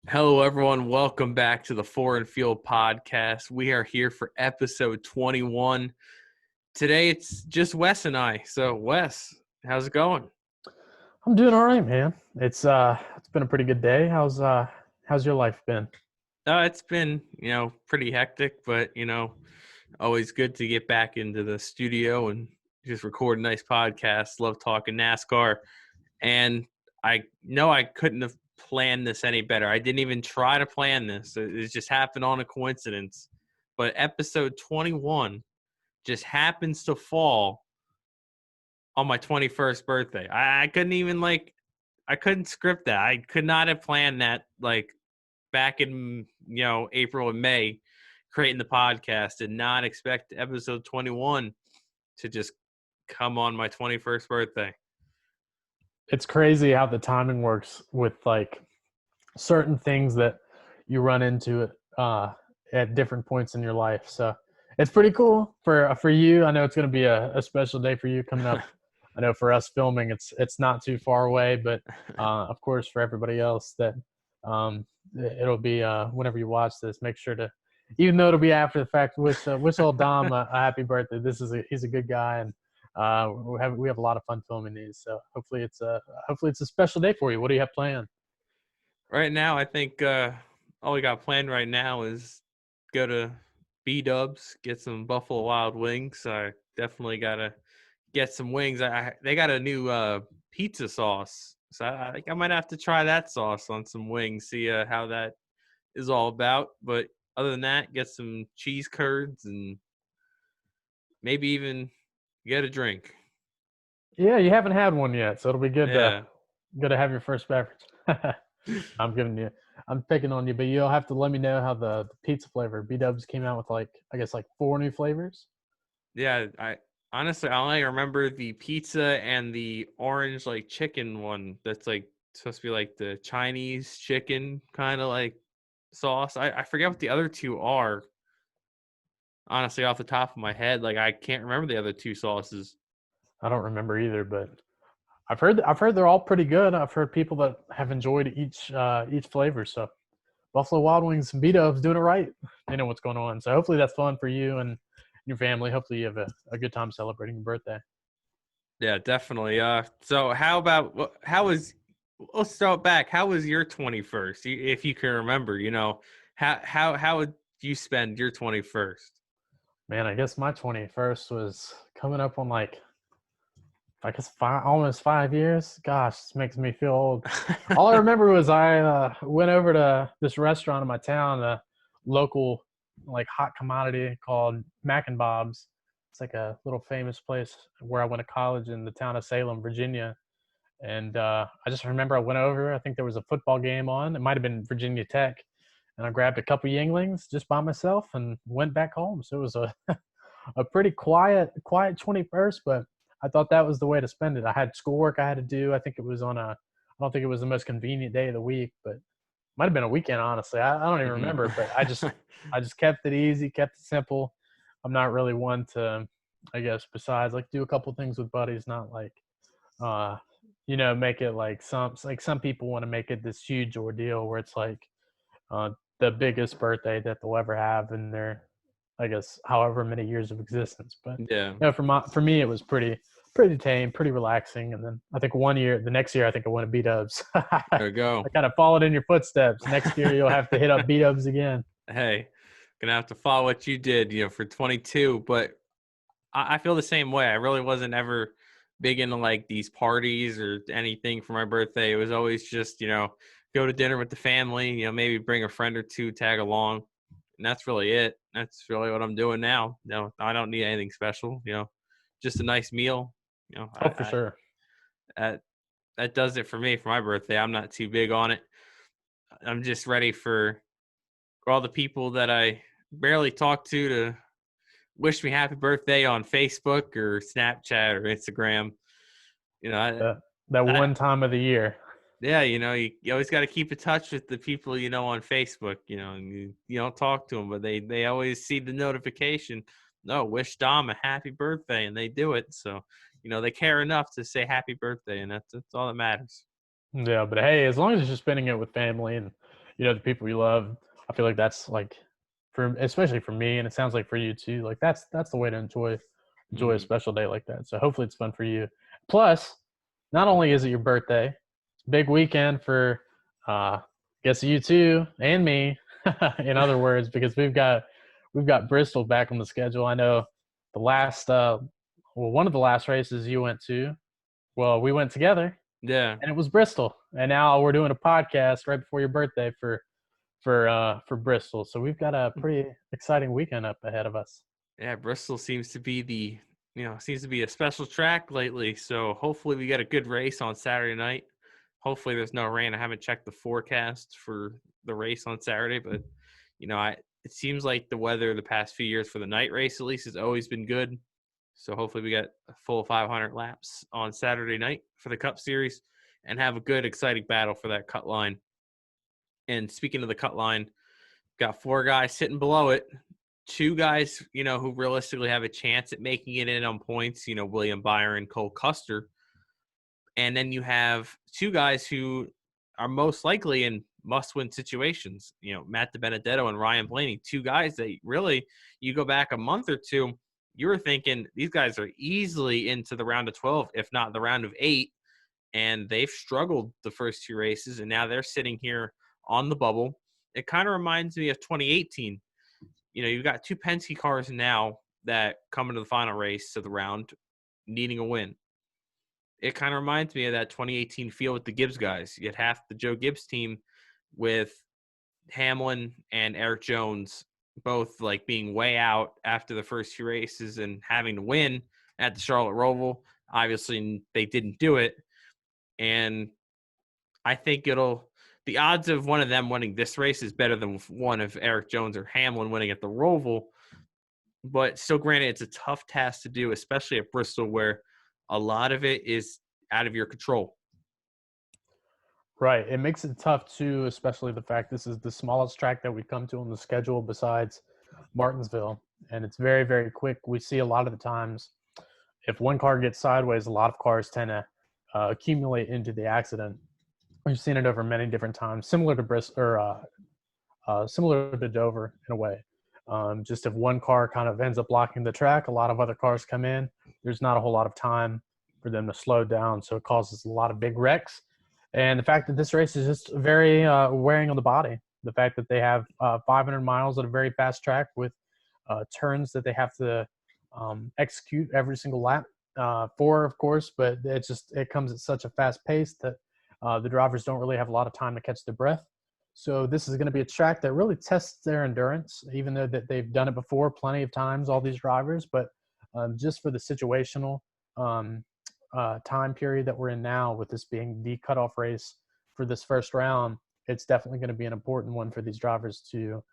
Hello, everyone. Welcome back to the Four and Field podcast. We are here for episode 21. Today, it's just Wes and I. So, Wes, how's it going? I'm doing all right, man. It's been a pretty good day. How's your life been? It's been, pretty hectic, but, always good to get back into the studio and just record a nice podcast. Love talking NASCAR. And I know I couldn't have planned this any better. I didn't even try to plan this. It just happened on a coincidence. But episode 21 just happens to fall on my 21st birthday. I couldn't even I couldn't script that. I could not have planned that back in April and May creating the podcast. Did not expect episode 21 to just come on my 21st birthday. It's crazy how the timing works with like certain things that you run into at different points in your life. So it's pretty cool for you. I know it's going to be a special day for you coming up. I know for us filming, it's not too far away, but of course for everybody else that it'll be whenever you watch this, make sure to, even though it'll be after the fact, wish old Dom a happy birthday. He's a good guy, and we have a lot of fun filming these. So hopefully it's a special day for you. What do you have planned? Right now, I think all we got planned right now is go to B Dubs, get some Buffalo Wild Wings. I definitely gotta get some wings. They got a new pizza sauce, so I think I might have to try that sauce on some wings, see how that is all about. But other than that, get some cheese curds and maybe even get a drink. Yeah, you haven't had one yet, so it'll be Yeah. good to have your first beverage. I'm giving you, I'm picking on you, but you'll have to let me know how the pizza flavor. B Dubs came out with I guess like four new flavors. Yeah, I honestly I only remember the pizza and the orange chicken one that's supposed to be like the Chinese chicken kind of sauce. I forget what the other two are. Honestly, off the top of my head, I can't remember the other two sauces. I don't remember either, but I've heard they're all pretty good. I've heard people that have enjoyed each flavor. So Buffalo Wild Wings and B Dubs doing it right. They know what's going on. So hopefully that's fun for you and your family. Hopefully you have a good time celebrating your birthday. Yeah, definitely. So how about how was? Let's start back. How was your 21st? If you can remember, how would you spend your 21st? Man, I guess my 21st was coming up on I guess almost 5 years. Gosh, this makes me feel old. All I remember was I went over to this restaurant in my town, a local hot commodity called Mac and Bob's. It's like a little famous place where I went to college in the town of Salem, Virginia. And I just remember I went over. I think there was a football game on. It might have been Virginia Tech, and I grabbed a couple Yinglings just by myself and went back home. So it was a a pretty quiet 21st, but I thought that was the way to spend it. I had schoolwork I had to do. I think it was I don't think it was the most convenient day of the week, but it might have been a weekend, honestly. I don't even Mhm. remember, but I just kept it easy, kept it simple. I'm not really one to, I guess, besides do a couple things with buddies, not uh, make it some people want to make it this huge ordeal where it's uh, the biggest birthday that they'll ever have in their, I guess, however many years of existence. But Yeah. for me, it was pretty tame, pretty relaxing. And then I think the next year, I think I went to B Dubs. I There we go. kind of followed in your footsteps. Next year, you'll have to hit up B Dubs again. Hey, gonna have to follow what you did, for 22. But I feel the same way. I really wasn't ever big into these parties or anything for my birthday. It was always just, go to dinner with the family, maybe bring a friend or two, tag along. And that's really it. That's really what I'm doing now. No, I don't need anything special, just a nice meal. You know, Oh, for sure. that that does it for me for my birthday. I'm not too big on it. I'm just ready for all the people that I barely talk to wish me happy birthday on Facebook or Snapchat or Instagram. You know, That that I one time of the year. yeah, you always got to keep in touch with the people on Facebook. And you don't talk to them, but they always see the notification. No, wish Dom a happy birthday, and they do it. So they care enough to say happy birthday, and that's all that matters. Yeah, but hey, as long as you're spending it with family and The people you love. I feel like that's like especially for me, and it sounds like for you too. Like that's the way to enjoy a Mhm. special day like that. So hopefully it's fun for you. Plus, not only is it your birthday, it's a big weekend for guess you too and me. In other words, because we've got Bristol back on the schedule. I know the last one of the last races you went to. Well, we went together, Yeah. and it was Bristol. And now we're doing a podcast right before your birthday for Bristol. So we've got a pretty exciting weekend up ahead of us. Yeah, Bristol seems to be seems to be a special track lately. So hopefully we get a good race on Saturday night. Hopefully there's no rain. I haven't checked the forecast for the race on Saturday, but I it seems like the weather the past few years for the night race at least has always been good. So hopefully we get a full 500 laps on Saturday night for the Cup Series and have a good exciting battle for that cut line. And speaking of the cut line, got four guys sitting below it. Two guys, who realistically have a chance at making it in on points, William Byron, Cole Custer. And then you have two guys who are most likely in must-win situations, Matt DiBenedetto and Ryan Blaney, two guys that really, you go back a month or two, you were thinking these guys are easily into the round of 12, if not the round of 8, and they've struggled the first two races, and now they're sitting here on the bubble. It kind of reminds me of 2018. You've got two Penske cars now that come into the final race of the round needing a win. It kind of reminds me of that 2018 feel with the Gibbs guys. You had half the Joe Gibbs team with Hamlin and Eric Jones both like being way out after the first few races and having to win at the Charlotte Roval. Obviously, they didn't do it. And I think the odds of one of them winning this race is better than one of Eric Jones or Hamlin winning at the Roval. But still, granted, it's a tough task to do, especially at Bristol, where a lot of it is out of your control. Right. It makes it tough too, especially the fact this is the smallest track that we come to on the schedule besides Martinsville. And it's very, very quick. We see a lot of the times if one car gets sideways, a lot of cars tend to accumulate into the accident. We've seen it over many different times, similar to Bristol or similar to Dover in a way. Just if one car kind of ends up blocking the track, a lot of other cars come in. There's not a whole lot of time for them to slow down, so it causes a lot of big wrecks. And the fact that this race is just very wearing on the body. The fact that they have 500 miles at a very fast track with turns that they have to execute every single lap. Four, of course, but it comes at such a fast pace that the drivers don't really have a lot of time to catch their breath. So this is going to be a track that really tests their endurance, even though that they've done it before plenty of times, all these drivers. But just for the situational time period that we're in now, with this being the cutoff race for this first round, it's definitely going to be an important one for these drivers to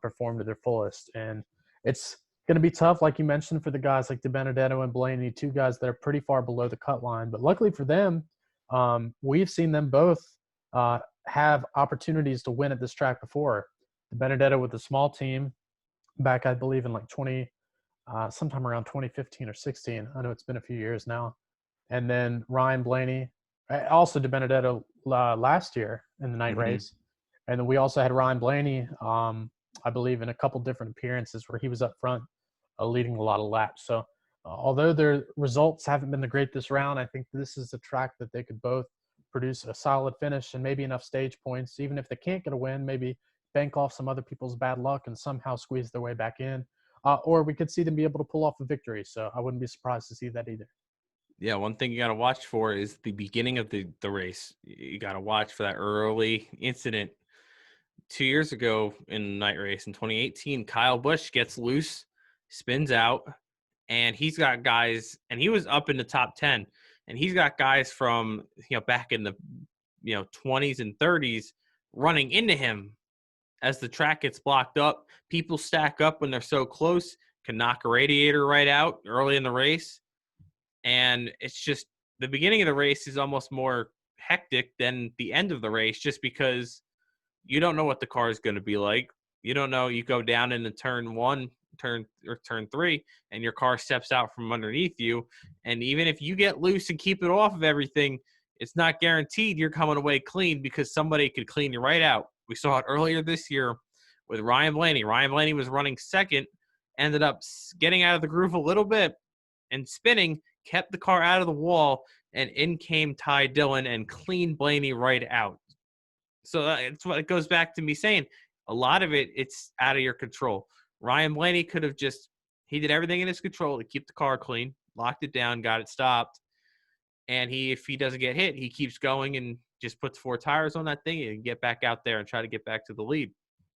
perform to their fullest. And it's going to be tough, like you mentioned, for the guys like DiBenedetto and Blaney, two guys that are pretty far below the cut line. But luckily for them, we've seen them both have opportunities to win at this track before. DiBenedetto with a small team back, I believe, in like sometime around 2015 or 16. I know it's been a few years now. And then Ryan Blaney, also DiBenedetto last year in the night Mm-hmm. race. And then we also had Ryan Blaney, I believe, in a couple different appearances where he was up front leading a lot of laps. So although their results haven't been the great this round, I think this is a track that they could both produce a solid finish and maybe enough stage points. Even if they can't get a win, maybe bank off some other people's bad luck and somehow squeeze their way back in. Or we could see them be able to pull off a victory. So I wouldn't be surprised to see that either. Yeah, one thing you got to watch for is the beginning of the race. You got to watch for that early incident. 2 years ago in the night race in 2018, Kyle Busch gets loose, spins out, and he's got guys, and he was up in the top 10, and he's got guys from back in the 20s and 30s running into him as the track gets blocked up. People stack up when they're so close, can knock a radiator right out early in the race. And it's just the beginning of the race is almost more hectic than the end of the race, just because you don't know what the car is going to be like. You don't know. You go down into turn 1, turn 3, and your car steps out from underneath you. And even if you get loose and keep it off of everything, it's not guaranteed you're coming away clean, because somebody could clean you right out We saw it earlier this year with Ryan Blaney. Ryan Blaney was running second, ended up getting out of the groove a little bit and spinning, kept the car out of the wall, and in came Ty Dillon and cleaned Blaney right out. So it's what it goes back to me saying. A lot of it's out of your control. Ryan Blaney could have he did everything in his control to keep the car clean, locked it down, got it stopped. And if he doesn't get hit, he keeps going and just puts 4 tires on that thing and get back out there and try to get back to the lead.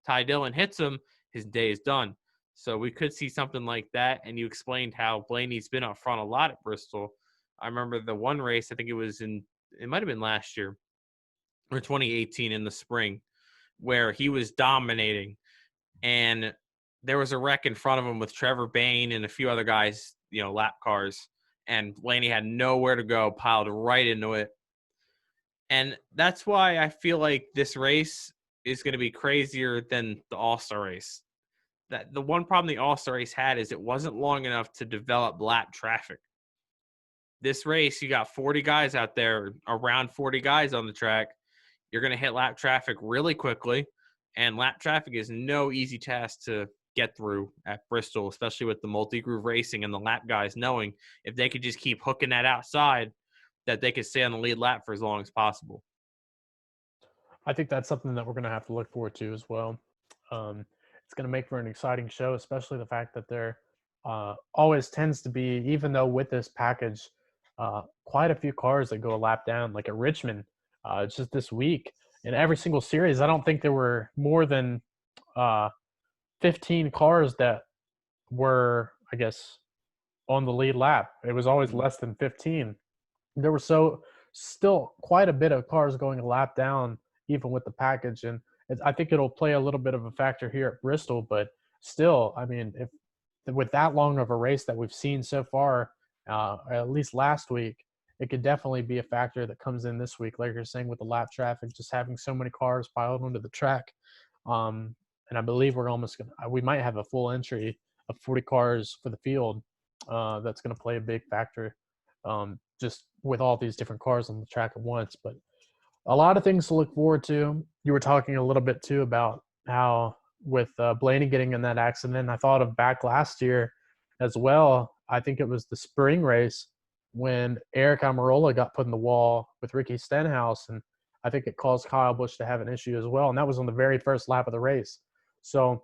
Ty Dillon hits him, his day is done. So we could see something like that. And you explained how Blaney's been up front a lot at Bristol. I remember the one race, I think it might have been last year or 2018 in the spring, where he was dominating. And there was a wreck in front of him with Trevor Bayne and a few other guys, lap cars. And Blaney had nowhere to go, piled right into it. And that's why I feel like this race is going to be crazier than the All-Star race. That the one problem the All-Star race had is it wasn't long enough to develop lap traffic. This race, you got 40 guys out there, around 40 guys on the track. You're going to hit lap traffic really quickly, and lap traffic is no easy task to get through at Bristol, especially with the multi-groove racing and the lap guys knowing if they could just keep hooking that outside, that they could stay on the lead lap for as long as possible. I think that's something that we're going to have to look forward to as well. It's going to make for an exciting show, especially the fact that there always tends to be, even though with this package, quite a few cars that go a lap down, like at Richmond, just this week. In every single series, I don't think there were more than 15 cars that were, I guess, on the lead lap. It was always less than 15. There were still quite a bit of cars going a lap down, even with the package. And I think it'll play a little bit of a factor here at Bristol, but still, I mean, if with that long of a race that we've seen so far, at least last week, it could definitely be a factor that comes in this week, like you're saying, with the lap traffic, just having so many cars piled onto the track. And I believe we might have a full entry of 40 cars for the field. That's going to play a big factor, just with all these different cars on the track at once. But a lot of things to look forward to. You were talking a little bit too about how with Blaney getting in that accident, I thought of back last year as well. I think it was the spring race when Eric Almirola got put in the wall with Ricky Stenhouse, and I think it caused Kyle Busch to have an issue as well. And that was on the very first lap of the race. So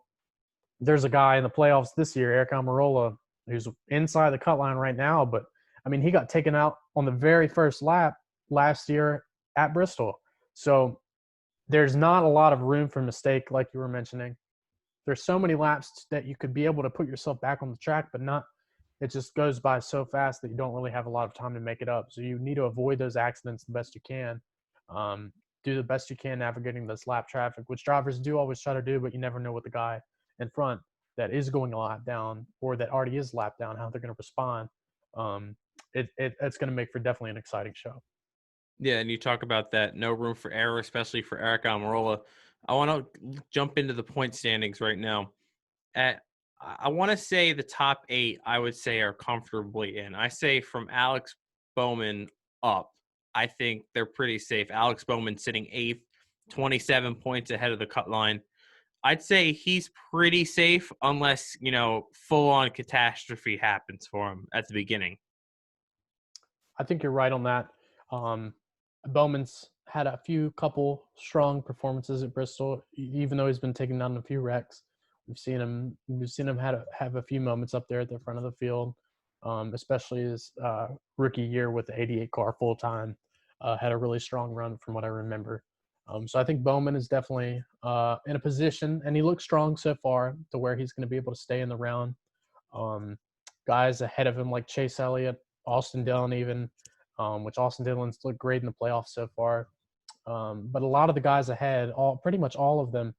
there's a guy in the playoffs this year, Eric Almirola, who's inside the cut line right now. But, I mean, he got taken out on the very first lap last year at Bristol. So there's not a lot of room for mistake, like you were mentioning. There's so many laps that you could be able to put yourself back on the track, but not – it just goes by so fast that you don't really have a lot of time to make it up. So you need to avoid those accidents the best you can. Do the best you can navigating this lap traffic, which drivers do always try to do, but you never know what the guy in front that is going a lap down or that already is lap down, how they're going to respond. It's going to make for definitely an exciting show. Yeah, and you talk about that no room for error, especially for Eric Almirola. I want to jump into the point standings right now. I want to say the top 8, I would say, are comfortably in. I say from Alex Bowman up, I think they're pretty safe. Alex Bowman sitting 8th, 27 points ahead of the cut line. I'd say he's pretty safe unless, full-on catastrophe happens for him at the beginning. I think you're right on that. Bowman's had a couple strong performances at Bristol, even though he's been taking down a few wrecks. We've seen him have a few moments up there at the front of the field, especially his rookie year with the 88 car full time. Had a really strong run from what I remember. So I think Bowman is definitely in a position, and he looks strong so far to where he's going to be able to stay in the round. Guys ahead of him like Chase Elliott, Austin Dillon even, which Austin Dillon's looked great in the playoffs so far. But a lot of the guys ahead, pretty much all of them,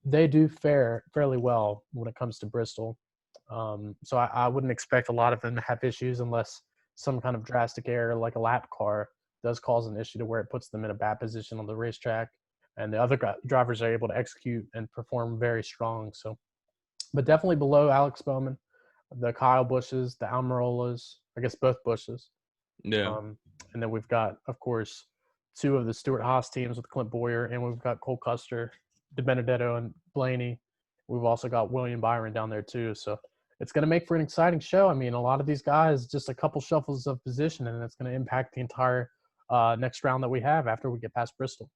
they do fare fairly well when it comes to Bristol. So I wouldn't expect a lot of them to have issues unless some kind of drastic error like a lap car does cause an issue to where it puts them in a bad position on the racetrack, and the other drivers are able to execute and perform very strong. So, but definitely below Alex Bowman, the Kyle Busches, the Almirolas, I guess both Busches. Yeah. And then we've got, of course, 2 of the Stewart-Haas teams with Clint Boyer, and we've got Cole Custer DiBenedetto and Blaney. We've also got William Byron down there too. So it's going to make for an exciting show. I mean, a lot of these guys, just a couple shuffles of position, and it's going to impact the entire next round that we have after we get past Bristol.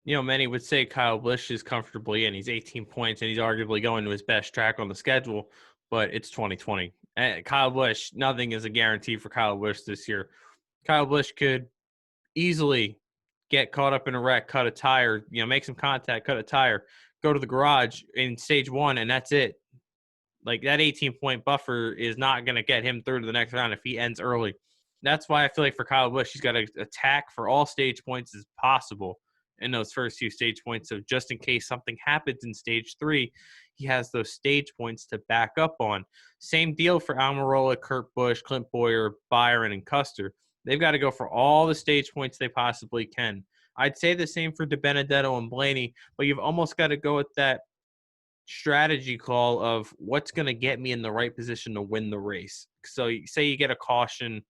Many would say Kyle Busch is comfortably in. He's 18 points, and he's arguably going to his best track on the schedule, but it's 2020. And Kyle Busch, nothing is a guarantee for Kyle Busch this year. Kyle Busch could easily get caught up in a wreck, cut a tire, make some contact, cut a tire, go to the garage in stage one, and that's it. Like that 18-point buffer is not going to get him through to the next round if he ends early. That's why I feel like for Kyle Busch, he's got to attack for all stage points as possible in those first few stage points. So just in case something happens in stage 3, he has those stage points to back up on. Same deal for Almirola, Kurt Busch, Clint Boyer, Byron, and Custer. They've got to go for all the stage points they possibly can. I'd say the same for DiBenedetto and Blaney, but you've almost got to go with that strategy call of what's going to get me in the right position to win the race. So say you get a caution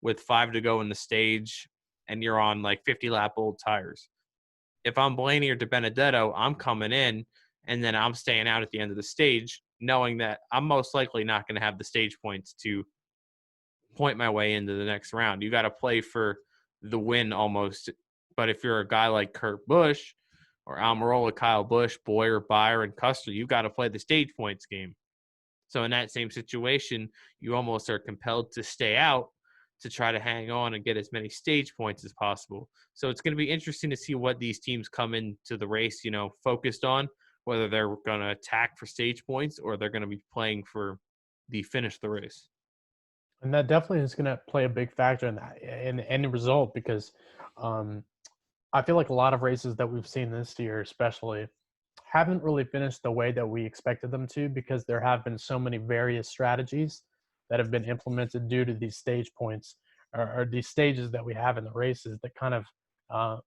with 5 to go in the stage and you're on like 50 lap old tires. If I'm Blaney or DiBenedetto, I'm coming in and then I'm staying out at the end of the stage, knowing that I'm most likely not going to have the stage points to point my way into the next round. You got to play for the win almost. But if you're a guy like Kurt Busch or Almirola, Kyle Busch, Boyer, Byron, Custer, you've got to play the stage points game. So in that same situation, you almost are compelled to stay out to try to hang on and get as many stage points as possible. So it's going to be interesting to see what these teams come into the race, focused on, whether they're going to attack for stage points or they're going to be playing for the finish of the race. And that definitely is going to play a big factor in that in the end result because I feel like a lot of races that we've seen this year, especially, haven't really finished the way that we expected them to because there have been so many various strategies that have been implemented due to these stage points or these stages that we have in the races that kind of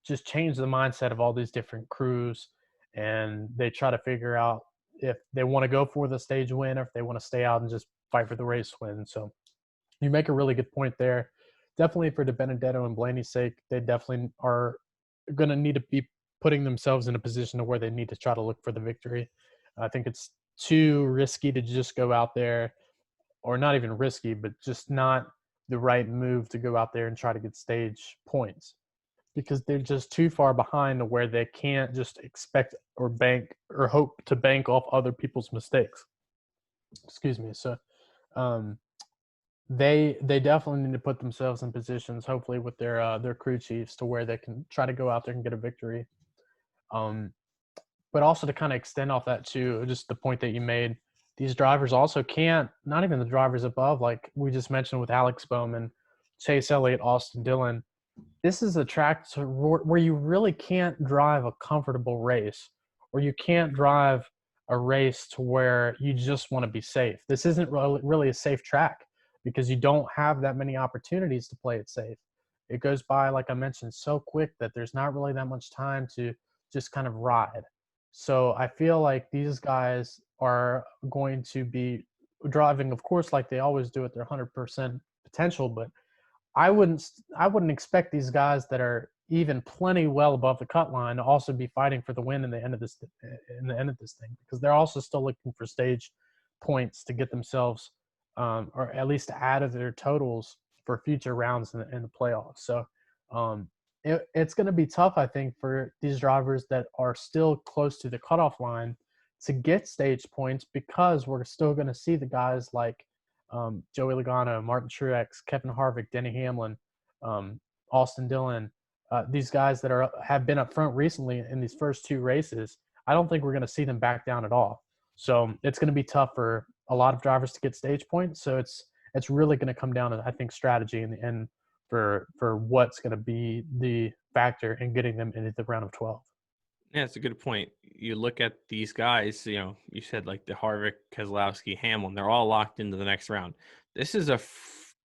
just change the mindset of all these different crews. And they try to figure out if they want to go for the stage win or if they want to stay out and just fight for the race win. So you make a really good point there. Definitely for DiBenedetto and Blaney's sake, they definitely are going to need to be putting themselves in a position to where they need to try to look for the victory. I think it's too risky to just go out there, or not even risky, but just not the right move to go out there and try to get stage points because they're just too far behind to where they can't just expect or bank or hope to bank off other people's mistakes. Excuse me. So they definitely need to put themselves in positions, hopefully with their crew chiefs, to where they can try to go out there and get a victory. But also to kind of extend off that too, just the point that you made, these drivers also can't, not even the drivers above, like we just mentioned with Alex Bowman, Chase Elliott, Austin Dillon. This is a track where you really can't drive a comfortable race, or you can't drive a race to where you just want to be safe. This isn't really a safe track because you don't have that many opportunities to play it safe. It goes by, like I mentioned, so quick that there's not really that much time to just kind of ride. So I feel like these guys are going to be driving, of course, like they always do at their 100% potential, but I wouldn't expect these guys that are even plenty well above the cut line to also be fighting for the win in the end of this thing because they're also still looking for stage points to get themselves or at least to add to their totals for future rounds in the playoffs. So it's going to be tough, I think, for these drivers that are still close to the cutoff line to get stage points because we're still going to see the guys like Joey Logano, Martin Truex, Kevin Harvick, Denny Hamlin, Austin Dillon, these guys that have been up front recently in these first 2 races. I don't think we're going to see them back down at all. So it's going to be tough for a lot of drivers to get stage points. So it's really going to come down to, I think, strategy in the end for what's going to be the factor in getting them into the round of 12. Yeah, it's a good point. You look at these guys, you said like the Harvick, Keselowski, Hamlin, they're all locked into the next round. This is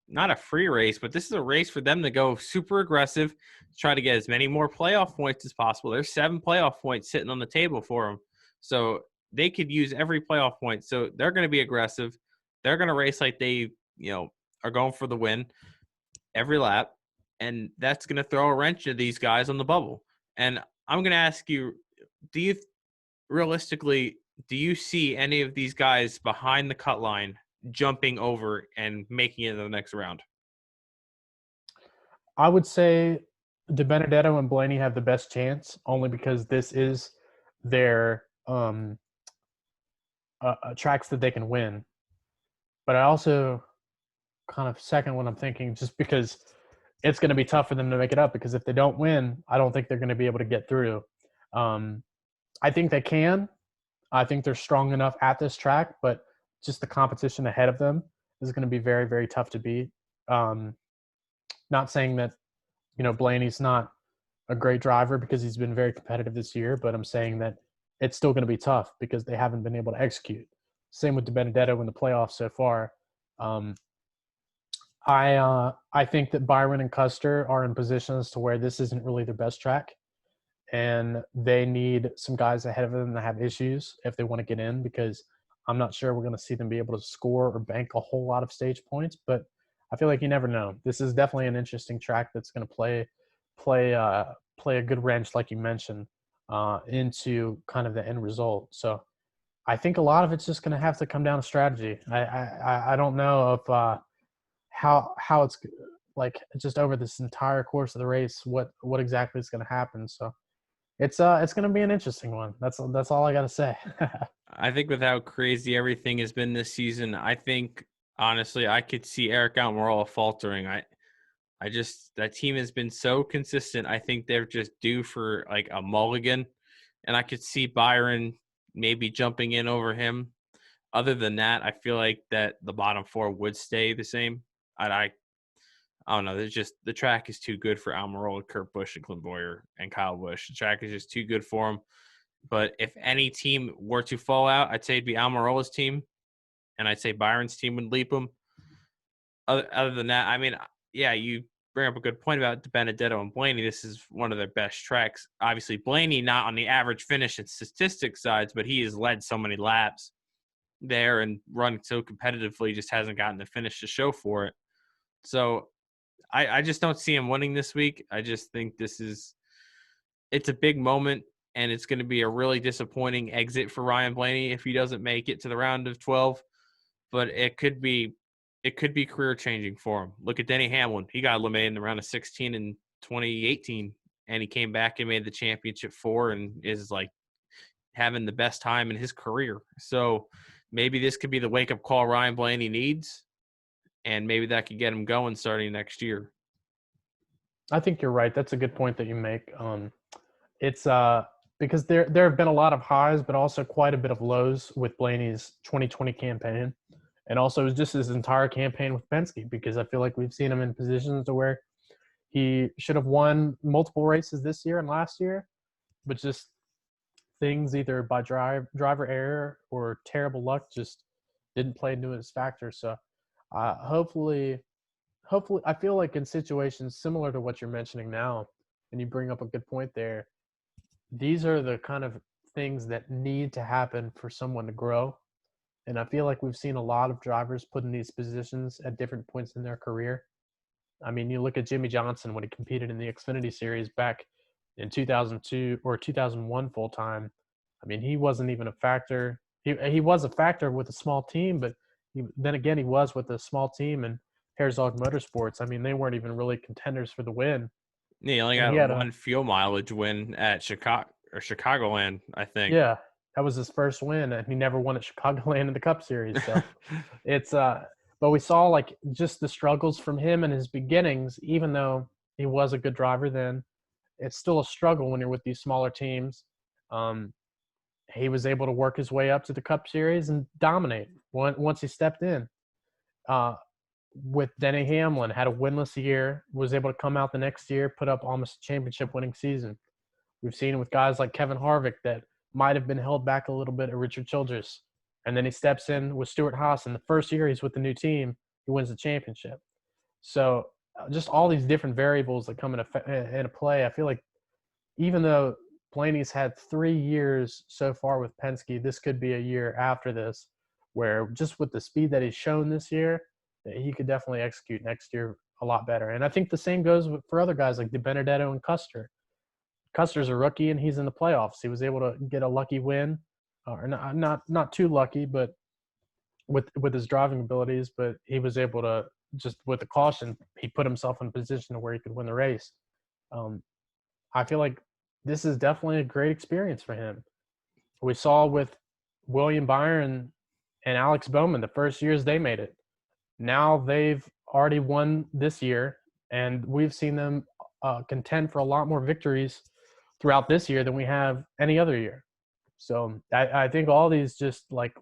not a free race, but this is a race for them to go super aggressive, try to get as many more playoff points as possible. There's 7 playoff points sitting on the table for them. So they could use every playoff point. So they're going to be aggressive. They're going to race like they, are going for the win every lap. And that's going to throw a wrench at these guys on the bubble. And I'm going to ask you, do you realistically, do you see any of these guys behind the cut line jumping over and making it to the next round? I would say DiBenedetto and Blaney have the best chance, only because this is their tracks that they can win. But I also kind of second what I'm thinking, just because it's going to be tough for them to make it up. Because if they don't win, I don't think they're going to be able to get through. Um, I think they can. I think they're strong enough at this track, but just the competition ahead of them is going to be very, very tough to beat. Um, Not saying that Blaney's not a great driver, because he's been very competitive this year, but I'm saying that it's still going to be tough because they haven't been able to execute. Same with DiBenedetto in the playoffs so far. Um, I think that Byron and Custer are in positions to where this isn't really their best track, and they need some guys ahead of them that have issues if they want to get in, because I'm not sure we're going to see them be able to score or bank a whole lot of stage points. But I feel like you never know. This is definitely an interesting track that's going to play a good wrench, like you mentioned, into kind of the end result. So I think a lot of it's just going to have to come down to strategy. I don't know if how it's like just over this entire course of the race what exactly is going to happen. So it's going to be an interesting one. That's all I got to say. I think with how crazy everything has been this season, I think honestly I could see Eric Almirola faltering. I just that team has been so consistent. I think they're just due for like a mulligan, and I could see Byron maybe jumping in over him. Other than that, I feel like that the bottom four would stay the same. I don't know. There's just the track is too good for Almirola, Kurt Busch, and Clint Boyer and Kyle Busch. The track is just too good for them. But if any team were to fall out, I'd say it'd be Almirola's team, and I'd say Byron's team would leap them. Other than that, I mean, yeah, you bring up a good point about Benedetto and Blaney. This is one of their best tracks. Obviously, Blaney not on the average finish and statistics sides, but he has led so many laps there and run so competitively, just hasn't gotten the finish to show for it. So I just don't see him winning this week. I just think it's a big moment, and it's going to be a really disappointing exit for Ryan Blaney if he doesn't make it to the round of 12. But it could be career changing for him. Look at Denny Hamlin. He got eliminated in the round of 16 in 2018, and he came back and made the championship 4 and is like having the best time in his career. So maybe this could be the wake up call Ryan Blaney needs, and maybe that could get him going starting next year. I think you're right. That's a good point that you make. It's because there have been a lot of highs, but also quite a bit of lows with Blaney's 2020 campaign, and also just his entire campaign with Penske. Because I feel like we've seen him in positions to where he should have won multiple races this year and last year, but just things either by driver error or terrible luck just didn't play into his factor. So hopefully I feel like in situations similar to what you're mentioning now, and you bring up a good point there, these are the kind of things that need to happen for someone to grow. And I feel like we've seen a lot of drivers put in these positions at different points in their career. I mean, you look at Jimmy Johnson when he competed in the Xfinity Series back in 2002 or 2001 full time. I mean, he wasn't even a factor. He was a factor with a small team, but then again, he was with a small team and Herzog Motorsports. I mean, they weren't even really contenders for the win. Yeah, he only And he got had one fuel mileage win at Chicagoland, I think. yeah, that was his first win, and he never won at Chicagoland in the Cup Series. So it's but we saw like just the struggles from him in his beginnings. Even though he was a good driver then, it's still a struggle when you're with these smaller teams. He was able to work his way up to the Cup Series and dominate once he stepped in. Uh, with Denny Hamlin, had a winless year, was able to come out the next year, put up almost a championship-winning season. We've seen with guys like Kevin Harvick that might have been held back a little bit at Richard Childress. And then he steps in with Stuart Haas. And the first year he's with the new team, he wins the championship. So just all these different variables that come into play. I feel like even though Blaney's had 3 years so far with Penske, this could be a year after this where just with the speed that he's shown this year, he could definitely execute next year a lot better. And I think the same goes for other guys like DiBenedetto and Custer. Custer's a rookie and he's in the playoffs. He was able to get a lucky win, or not too lucky, but with his driving abilities. But he was able to, just with the caution, he put himself in a position to where he could win the race. Um, I feel like this is definitely a great experience for him. We saw with William Byron and Alex Bowman the first years they made it. Now they've already won this year, and we've seen them contend for a lot more victories throughout this year than we have any other year. So I think all these just like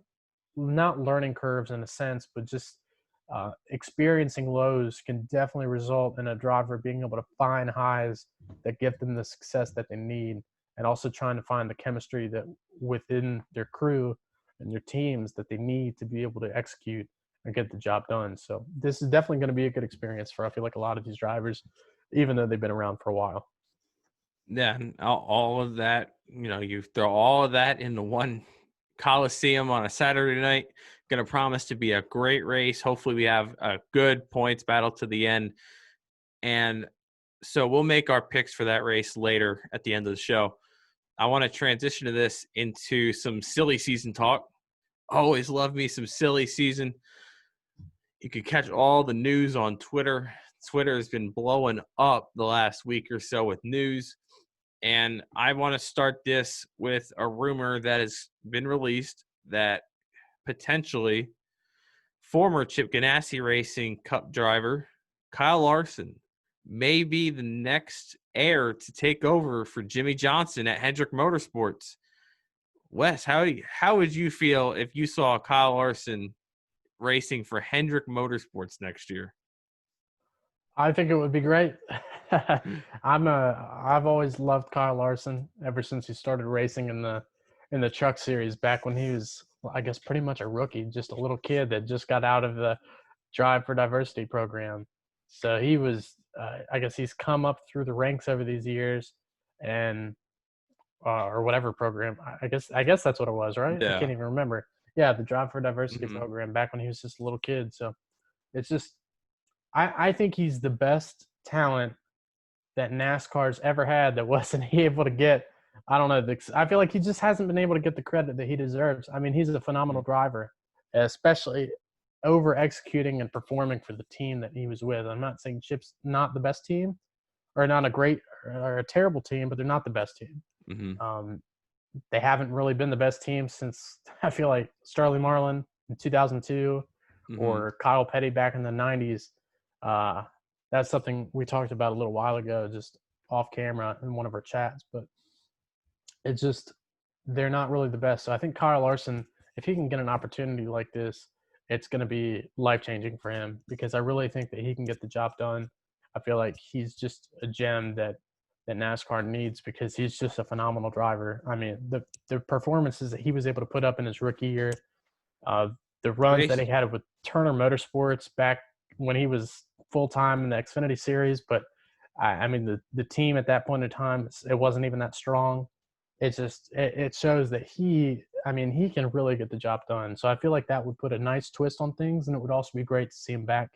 not learning curves in a sense, but just experiencing lows can definitely result in a driver being able to find highs that give them the success that they need, and also trying to find the chemistry that within their crew and their teams that they need to be able to execute and get the job done. So this is definitely going to be a good experience for, I feel like, a lot of these drivers, even though they've been around for a while. Yeah, and all of that, you throw all of that into one Coliseum on a Saturday night. Going to promise to be a great race. Hopefully, we have a good points battle to the end. And so we'll make our picks for that race later at the end of the show. I want to transition to this into some silly season talk. Always love me some silly season. You can catch all the news on Twitter. Twitter has been blowing up the last week or so with news. And I want to start this with a rumor that has been released that potentially former Chip Ganassi Racing Cup driver Kyle Larson may be the next heir to take over for Jimmy Johnson at Hendrick Motorsports. Wes, how would you feel if you saw Kyle Larson racing for Hendrick Motorsports next year? I think it would be great. I've always loved Kyle Larson ever since he started racing in the truck series back when he was, I guess, pretty much a rookie, just a little kid that just got out of the Drive for Diversity program. So he was, I guess, he's come up through the ranks over these years, and or whatever program. I guess that's what it was, right? I Yeah. can't even remember. Yeah, the Drive for Diversity Hmm. program back when he was just a little kid. So it's just, I think he's the best talent that NASCAR's ever had that wasn't able to get. I don't know. I feel like he just hasn't been able to get the credit that he deserves. I mean, he's a phenomenal driver, especially over executing and performing for the team that he was with. I'm not saying Chip's not the best team or not a great or a terrible team, but they're not the best team. Hmm. Um, they haven't really been the best team since, I feel like, Sterling Marlin in 2002 Hmm. or Kyle Petty back in the 90s. Uh, that's something we talked about a little while ago, just off camera in one of our chats. But it's just, they're not really the best. So I think Kyle Larson, if he can get an opportunity like this, it's going to be life changing for him, because I really think that he can get the job done. I feel like he's just a gem that NASCAR needs, because he's just a phenomenal driver. I mean, the performances that he was able to put up in his rookie year, uh, the runs that he Race. had with Turner Motorsports back when he was full time in the Xfinity Series. But I mean, the team at that point in time, it wasn't even that strong. It shows that I mean, he can really get the job done. So I feel like that would put a nice twist on things, and it would also be great to see him back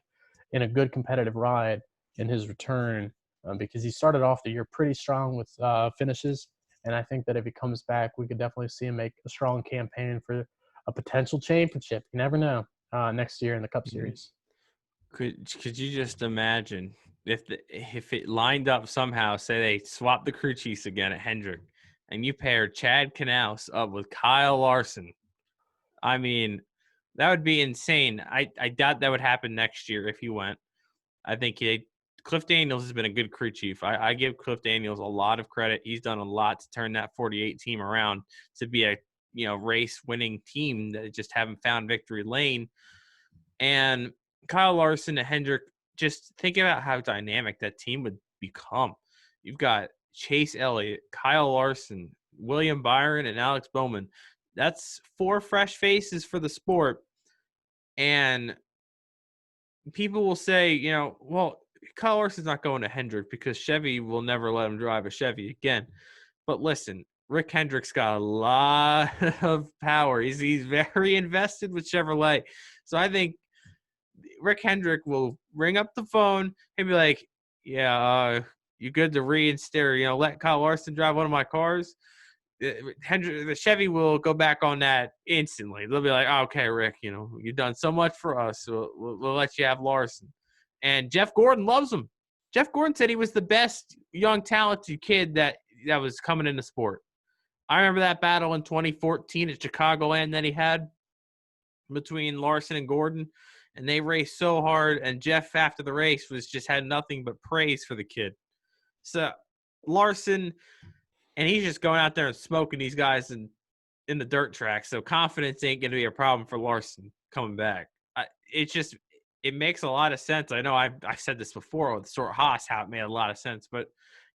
in a good competitive ride in his return, because he started off the year pretty strong with finishes. And I think that if he comes back, we could definitely see him make a strong campaign for a potential championship. You never know, next year in the Cup Mhm. Series. Could you just imagine if it lined up somehow? Say they swapped the crew chiefs again at Hendrick, and you paired Chad Knaus up with Kyle Larson. I mean, that would be insane. I doubt that would happen next year if he went. I think Cliff Daniels has been a good crew chief. I give Cliff Daniels a lot of credit. He's done a lot to turn that 48 team around to be a race winning team that just haven't found victory lane. And Kyle Larson and Hendrick, just think about how dynamic that team would become. You've got Chase Elliott, Kyle Larson, William Byron, and Alex Bowman. That's 4 fresh faces for the sport. And people will say, well, Kyle Larson's not going to Hendrick because Chevy will never let him drive a Chevy again. But listen, Rick Hendrick's got a lot of power. He's very invested with Chevrolet. So I think Rick Hendrick will ring up the phone and be like, yeah, you good to reinstate, or, let Kyle Larson drive one of my cars? The Chevy will go back on that instantly. They'll be like, oh, okay, Rick, you've done so much for us. So we'll let you have Larson. And Jeff Gordon loves him. Jeff Gordon said he was the best young, talented kid that was coming into sport. I remember that battle in 2014 at Chicagoland that he had between Larson and Gordon, and they raced so hard. And Jeff, after the race, had nothing but praise for the kid. So Larson, and he's just going out there and smoking these guys in the dirt track. So confidence ain't going to be a problem for Larson coming back. It makes a lot of sense. I know I said this before with Stuart Haas, how it made a lot of sense, but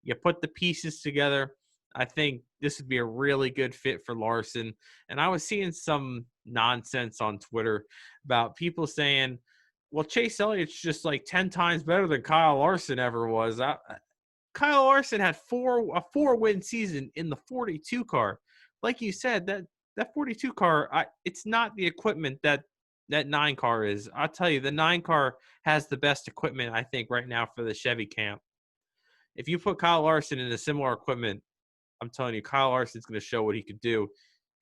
you put the pieces together. I think this would be a really good fit for Larson. And I was seeing some nonsense on Twitter about people saying, well, Chase Elliott's just like 10 times better than Kyle Larson ever was. Kyle Larson had a 4-win season in the 42 car. Like you said, that 42 car, it's not the equipment that 9 car is. I'll tell you, the 9 car has the best equipment, I think, right now for the Chevy camp. If you put Kyle Larson in a similar equipment, I'm telling you, Kyle Larson's going to show what he could do.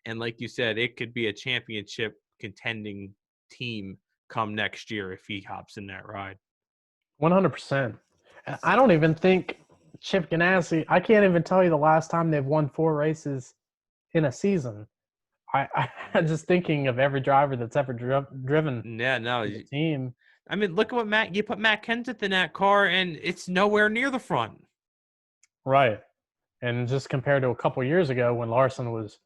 And like you said, it could be a championship contending team come next year if he hops in that ride. 100%. I don't even think Chip Ganassi, I can't even tell you the last time they've won 4 races in a season. I'm just thinking of every driver that's ever driven the team. I mean, look at what you put Matt Kenseth in that car, and it's nowhere near the front. Right. And just compared to a couple years ago when Larson was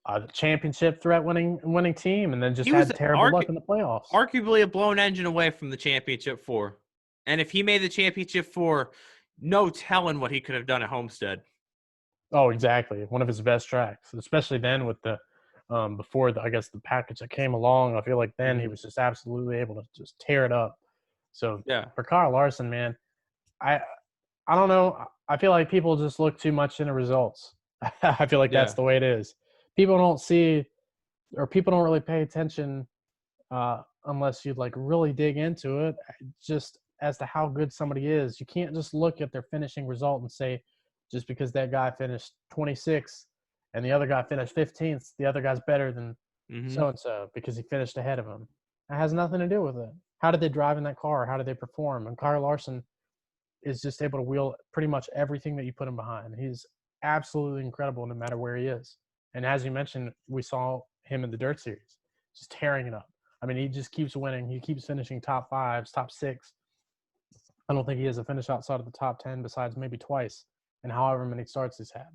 a championship threat winning team, and then just had terrible luck in the playoffs. Arguably a blown engine away from the championship 4. And if he made the championship 4, no telling what he could have done at Homestead. Oh, exactly. One of his best tracks, especially then with the before the package that came along. I feel like then he was just absolutely able to just tear it up. So yeah, for Kyle Larson, man, I don't know. I feel like people just look too much into results. I feel like that's the way it is. People don't see, or people don't really pay attention unless you really dig into it, just as to how good somebody is. You can't just look at their finishing result and say, just because that guy finished 26th and the other guy finished 15th, the other guy's better than so-and-so because he finished ahead of him. That has nothing to do with it. How did they drive in that car? How did they perform? And Kyle Larson is just able to wheel pretty much everything that you put him behind. He's absolutely incredible no matter where he is. And as you mentioned, we saw him in the Dirt Series, just tearing it up. I mean, he just keeps winning. He keeps finishing top 5s, top 6. I don't think he has a finish outside of the top 10 besides maybe twice in however many starts he's had.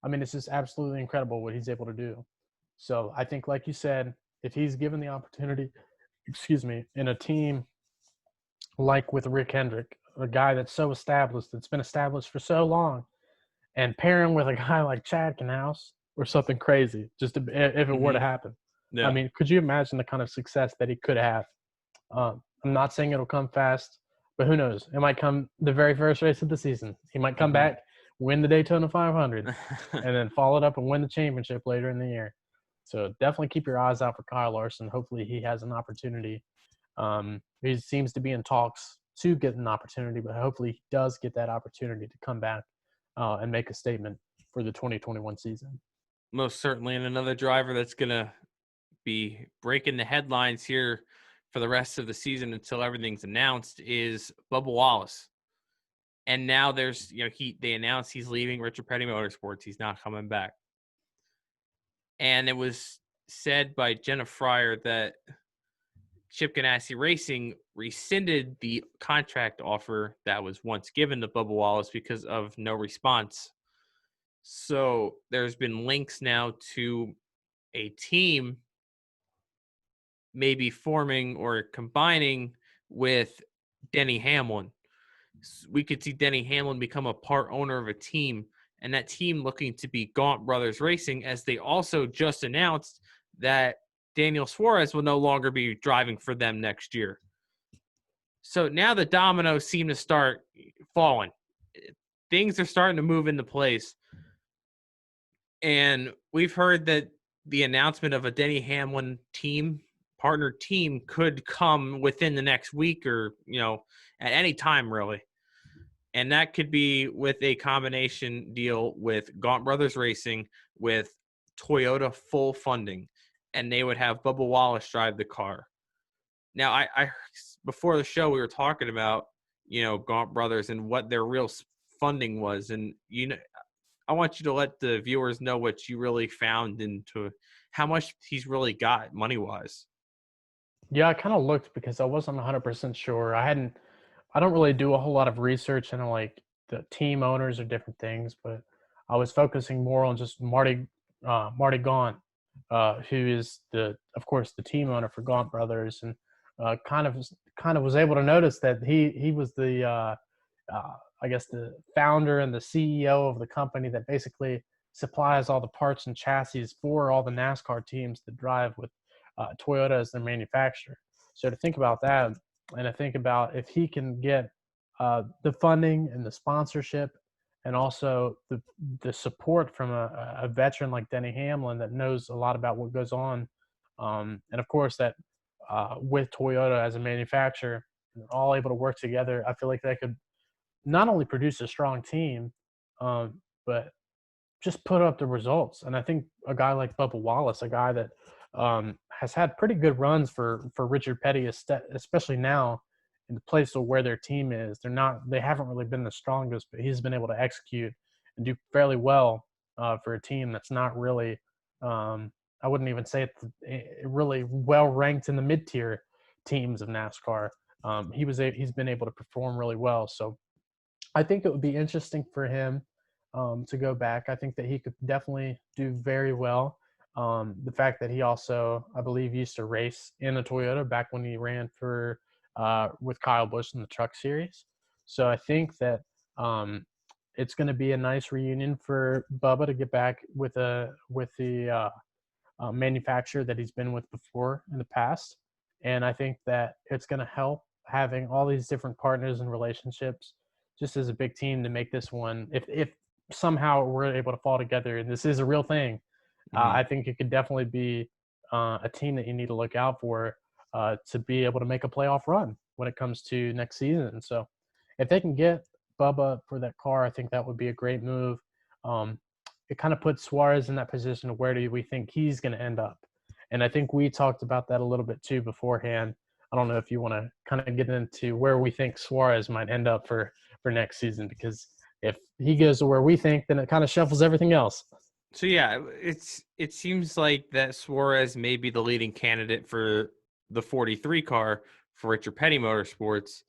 I mean, it's just absolutely incredible what he's able to do. So I think, like you said, if he's given the opportunity, in a team like with Rick Hendrick, a guy that's so established, that's been established for so long, and pairing with a guy like Chad Knaus or something crazy, just if it were to happen. Yeah. I mean, could you imagine the kind of success that he could have? I'm not saying it'll come fast, but who knows? It might come the very first race of the season. He might come back, win the Daytona 500, and then follow it up and win the championship later in the year. So definitely keep your eyes out for Kyle Larson. Hopefully he has an opportunity. He seems to be in talks to get an opportunity, but hopefully he does get that opportunity to come back and make a statement for the 2021 season. Most certainly. And another driver that's going to be breaking the headlines here for the rest of the season until everything's announced is Bubba Wallace. And now there's, they announced he's leaving Richard Petty Motorsports. He's not coming back. And it was said by Jenna Fryer that Chip Ganassi Racing rescinded the contract offer that was once given to Bubba Wallace because of no response. So there's been links now to a team maybe forming or combining with Denny Hamlin. We could see Denny Hamlin become a part owner of a team, and that team looking to be Gaunt Brothers Racing, as they also just announced that Daniel Suarez will no longer be driving for them next year. So now the dominoes seem to start falling. Things are starting to move into place. And we've heard that the announcement of a Denny Hamlin partner team could come within the next week or, at any time really. And that could be with a combination deal with Gaunt Brothers Racing with Toyota full funding, and they would have Bubba Wallace drive the car. Now, I before the show we were talking about Gaunt Brothers and what their real funding was, and I want you to let the viewers know what you really found into how much he's really got money wise. Yeah, I kind of looked because I wasn't 100% sure. I don't really do a whole lot of research into like the team owners or different things, but I was focusing more on just Marty Gaunt, who is of course, the team owner for Gaunt Brothers, and kind of was able to notice that he was I guess the founder and the CEO of the company that basically supplies all the parts and chassis for all the NASCAR teams that drive with Toyota as their manufacturer. So to think about that, and I think about if he can get the funding and the sponsorship, and also the support from a veteran like Denny Hamlin that knows a lot about what goes on, and of course that with Toyota as a manufacturer, they're all able to work together. I feel like they could not only produce a strong team, but just put up the results. And I think a guy like Bubba Wallace, a guy that has had pretty good runs for Richard Petty, especially now in the place of where their team is. They haven't really been the strongest, but he's been able to execute and do fairly well for a team that's not really. I wouldn't even say it's really well ranked in the mid tier teams of NASCAR. He's been able to perform really well. So I think it would be interesting for him to go back. I think that he could definitely do very well. The fact that he also, I believe, used to race in a Toyota back when he ran for with Kyle Busch in the Truck Series. So I think that it's going to be a nice reunion for Bubba to get back with the manufacturer that he's been with before in the past. And I think that it's going to help having all these different partners and relationships just as a big team to make this one. If somehow we're able to fall together and this is a real thing, Mhm. I think it could definitely be a team that you need to look out for to be able to make a playoff run when it comes to next season. So if they can get Bubba for that car, I think that would be a great move. Um, it kind of puts Suarez in that position of where do we think he's going to end up. And I think we talked about that a little bit too beforehand. I don't know if you want to kind of get into where we think Suarez might end up for next season, because if he goes to where we think, then it kind of shuffles everything else. So yeah, it seems like that Suarez may be the leading candidate for the 43 car for Richard Petty Motorsports,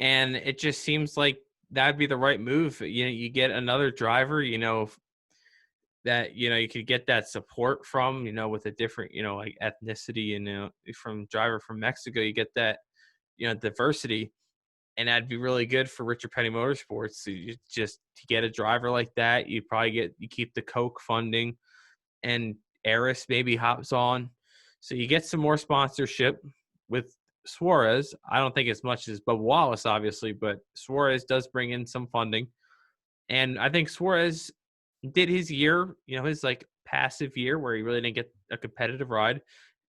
and it just seems like that'd be the right move. You get another driver, that you could get that support from, with a different, like ethnicity, and from driver from Mexico, you get that diversity, and that'd be really good for Richard Petty Motorsports. So you just to get a driver like that, you keep the Coke funding, and Eris maybe hops on, so you get some more sponsorship with Suarez. I don't think as much as Bubba Wallace, obviously, but Suarez does bring in some funding, and I think Suarez did his year, his like passive year where he really didn't get a competitive ride,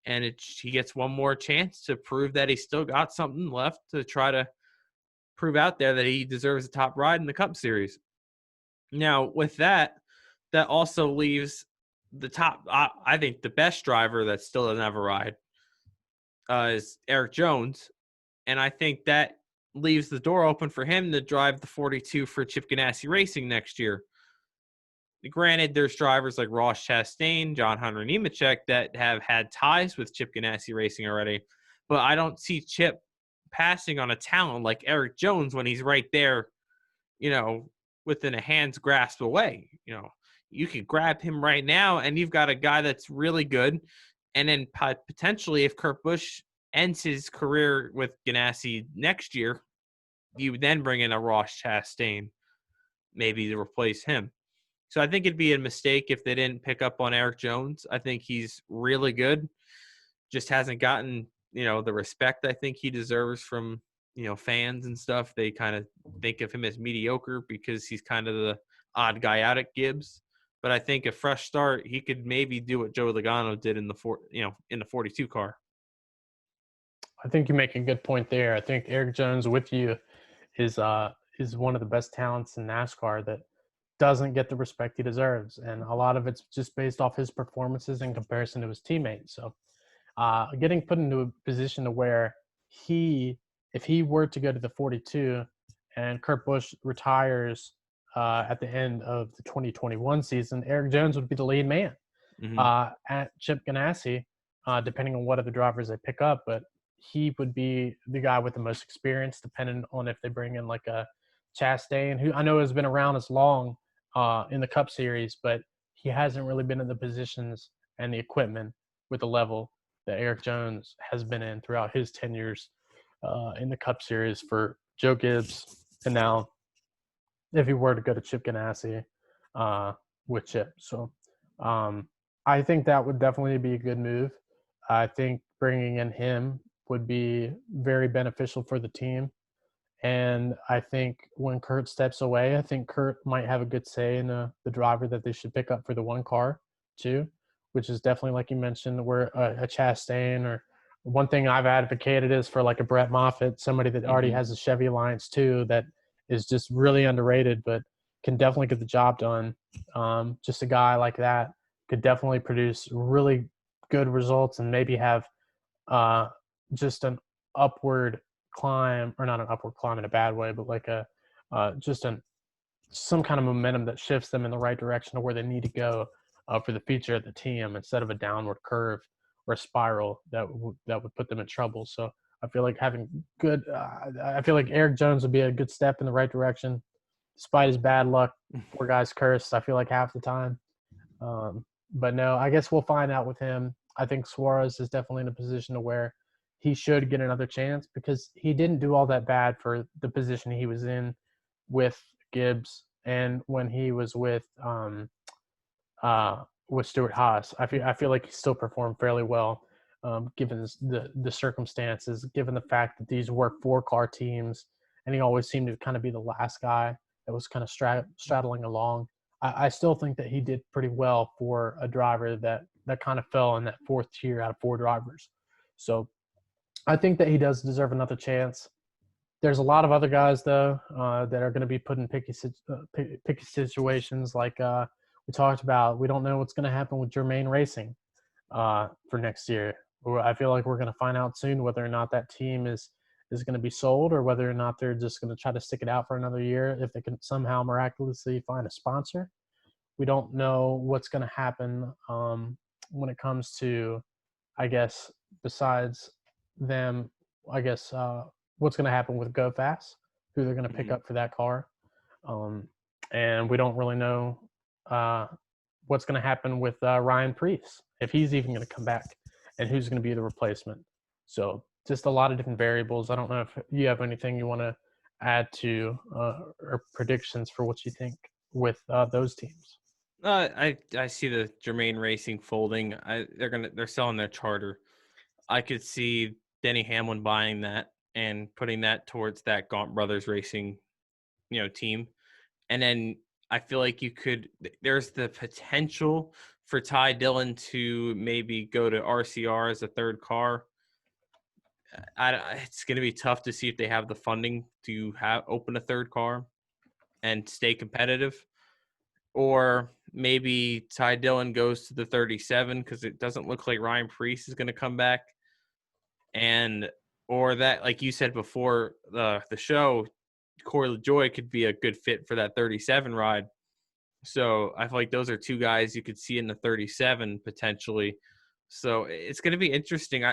and he gets one more chance to prove that he still got something left to try to prove out there that he deserves a top ride in the Cup Series. Now, with that, that also leaves the top. I think the best driver that still doesn't have a ride is Eric Jones, and I think that leaves the door open for him to drive the 42 for Chip Ganassi Racing next year. Granted, there's drivers like Ross Chastain, John Hunter Nemechek that have had ties with Chip Ganassi Racing already, but I don't see Chip passing on a talent like Eric Jones when he's right there, you know, within a hand's grasp away. You can grab him right now, and you've got a guy that's really good. And then potentially, if Kurt Busch ends his career with Ganassi next year, you then bring in a Ross Chastain maybe to replace him. So I think it'd be a mistake if they didn't pick up on Eric Jones. I think he's really good. Just hasn't gotten, the respect I think he deserves from, fans and stuff. They kind of think of him as mediocre because he's kind of the odd guy out at Gibbs. But I think a fresh start, he could maybe do what Joe Logano did in the 42 car. I think you make a good point there. I think Eric Jones with you is is one of the best talents in NASCAR that doesn't get the respect he deserves, and a lot of it's just based off his performances in comparison to his teammates. So getting put into a position to where if he were to go to the 42 and Kurt Busch retires at the end of the 2021 season, Eric Jones would be the lead man Hmm. at Chip Ganassi, depending on what other drivers they pick up. But he would be the guy with the most experience, depending on if they bring in like a Chastain, who I know has been around as long in the Cup Series, but he hasn't really been in the positions and the equipment with the level that Eric Jones has been in throughout his 10 years in the Cup Series for Joe Gibbs. And now, if he were to go to Chip Ganassi with Chip. So um, I think that would definitely be a good move. I think bringing in him would be very beneficial for the team. And I think when Kurt steps away, I think Kurt might have a good say in the driver that they should pick up for the one car too, which is definitely, like you mentioned, where a Chastain, or one thing I've advocated is for like a Brett Moffitt, somebody that already Hmm. has a Chevy Alliance too, that is just really underrated, but can definitely get the job done. Just a guy like that could definitely produce really good results and maybe have uh, just an upward climb, or not an upward climb in a bad way, but like a just an some kind of momentum that shifts them in the right direction to where they need to go for the future of the team, instead of a downward curve or a spiral that would put them in trouble. So I feel like having good, I feel like Eric Jones would be a good step in the right direction, despite his bad luck. Poor guy's cursed, I feel like, half the time. But no, I guess we'll find out with him. I think Suarez is definitely in a position to where he should get another chance, because he didn't do all that bad for the position he was in with Gibbs and when he was with Stuart Haas. I feel like he still performed fairly well, given the circumstances, given the fact that these were 4-car teams, and he always seemed to kind of be the last guy that was kind of straddling along. I still think that he did pretty well for a driver that kind of fell in that fourth tier out of 4 drivers. So I think that he does deserve another chance. There's a lot of other guys though that are going to be put in picky situations. Like we talked about, we don't know what's going to happen with Germain Racing for next year. I feel like we're going to find out soon whether or not that team is going to be sold, or whether or not they're just going to try to stick it out for another year if they can somehow miraculously find a sponsor. We don't know what's going to happen when it comes to, I guess, besides them, I guess, what's going to happen with Go Fast, who they're going to pick Hmm. up for that car. Um, and we don't really know uh, what's going to happen with Ryan Preece, if he's even going to come back, and who's going to be the replacement. So just a lot of different variables. I don't know if you have anything you want to add to or predictions for what you think with those teams. I see the Germain Racing folding. They're selling their charter. I could see Denny Hamlin buying that and putting that towards that Gaunt Brothers Racing, team. And then I feel like there's the potential for Ty Dillon to maybe go to RCR as a third car. It's going to be tough to see if they have the funding to open a third car and stay competitive. Or maybe Ty Dillon goes to the 37, because it doesn't look like Ryan Preece is going to come back. And or that, like you said before the show, Corey LaJoy could be a good fit for that 37 ride. So I feel like those are two guys you could see in the 37 potentially. So it's going to be interesting.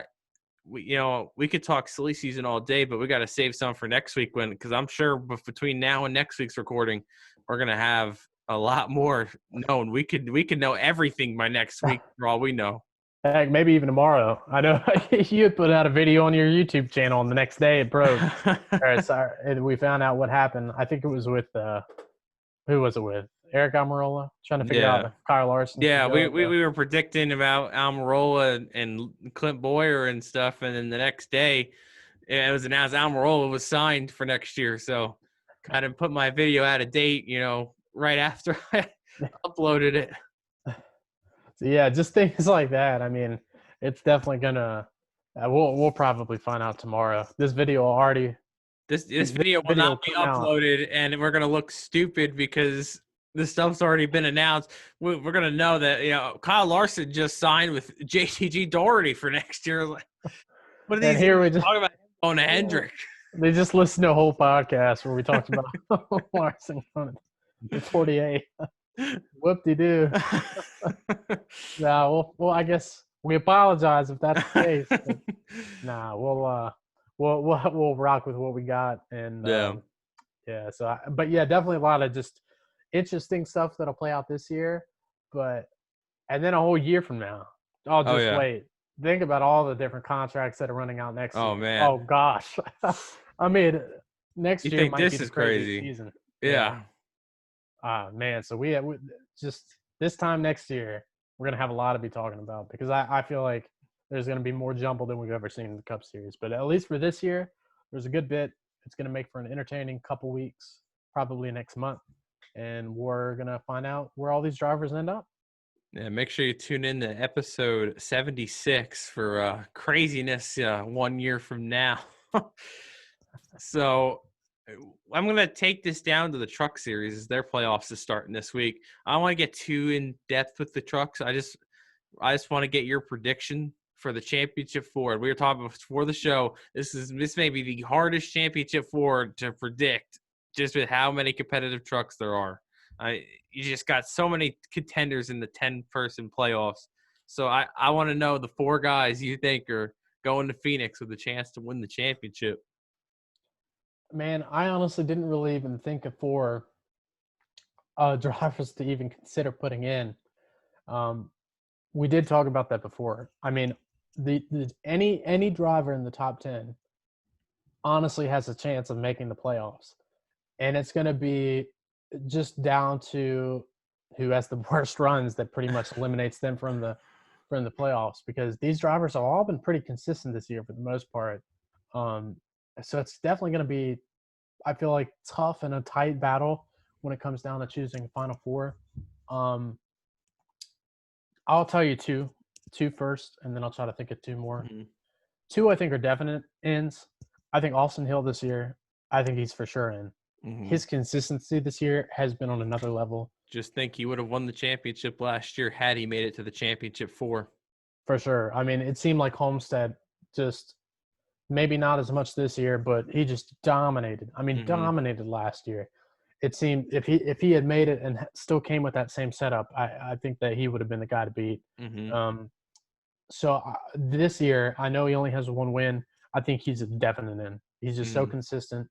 We could talk silly season all day, but we got to save some for next week, because I'm sure between now and next week's recording, we're going to have a lot more known. We could know everything by next week for all we know. Heck, maybe even tomorrow. I know you had put out a video on your YouTube channel, and the next day it broke. All right, sorry, and we found out what happened. I think it was with who was it with? Eric Almirola, trying to figure out Yeah. if Kyle Larson should Yeah, go. we were predicting about Almirola and Clint Boyer and stuff, and then the next day it was announced Almirola was signed for next year. So kind of put my video out of date, right after I uploaded it. So yeah, just things like that. I mean, it's definitely gonna. We'll probably find out tomorrow. This video will already This This video will video not be come out. uploaded, and we're gonna look stupid because the stuff's already been announced. We're gonna know that Kyle Larson just signed with JTG Doherty for next year. What are And these here we idiots just talking about? On Hendrick. they just listened to a whole podcast where we talked about Larson on the 48. Whoop-de-doo. No, well, I guess we apologize if that's the case. But nah, we'll rock with what we got, and Yeah. yeah. So, but yeah, definitely a lot of just interesting stuff that'll play out this year, and then a whole year from now, I'll Oh just yeah. wait. Think about all the different contracts that are running out next Oh year. man. Oh gosh, I mean, You next year think might be this the is craziest crazy? season. Yeah. Yeah. Man, so we just this time next year, we're gonna have a lot to be talking about because I feel like there's gonna be more jumble than we've ever seen in the Cup Series. But at least for this year, there's a good bit. It's gonna make for an entertaining couple weeks, probably next month, and we're gonna find out where all these drivers end up. Yeah, make sure you tune in to episode 76 for craziness 1 year from now. So I'm going to take this down to the truck series as their playoffs is starting this week. I don't want to get too in depth with the trucks. I just want to get your prediction for the championship four. We were talking before the show. This may be the hardest championship four to predict, just with how many competitive trucks there are. You just got so many contenders in the 10-person playoffs. So I want to know the four guys you think are going to Phoenix with a chance to win the championship. Man, I honestly didn't really even think of four drivers to even consider putting in. Um, we did talk about that before. I mean, any driver in the top 10 honestly has a chance of making the playoffs, and it's going to be just down to who has the worst runs that pretty much eliminates them from the playoffs, because these drivers have all been pretty consistent this year for the most part. Um, so it's definitely going to be, I feel like, tough and a tight battle when it comes down to choosing a final four. Um, I'll tell you two first, and then I'll try to think of two more. Mhm. Two I think are definite ends. I think Austin Hill this year, I think he's for sure in. Mhm. His consistency this year has been on another level. Just think he would have won the championship last year had he made it to the championship four. For sure. I mean, it seemed like Homestead just maybe not as much this year, but he just dominated. I mean, Mhm. dominated last year. It seemed if he had made it and still came with that same setup, I think that he would have been the guy to beat. Mhm. Um, so this year, I know he only has one win. I think he's a definite in. He's just so Mhm. consistent,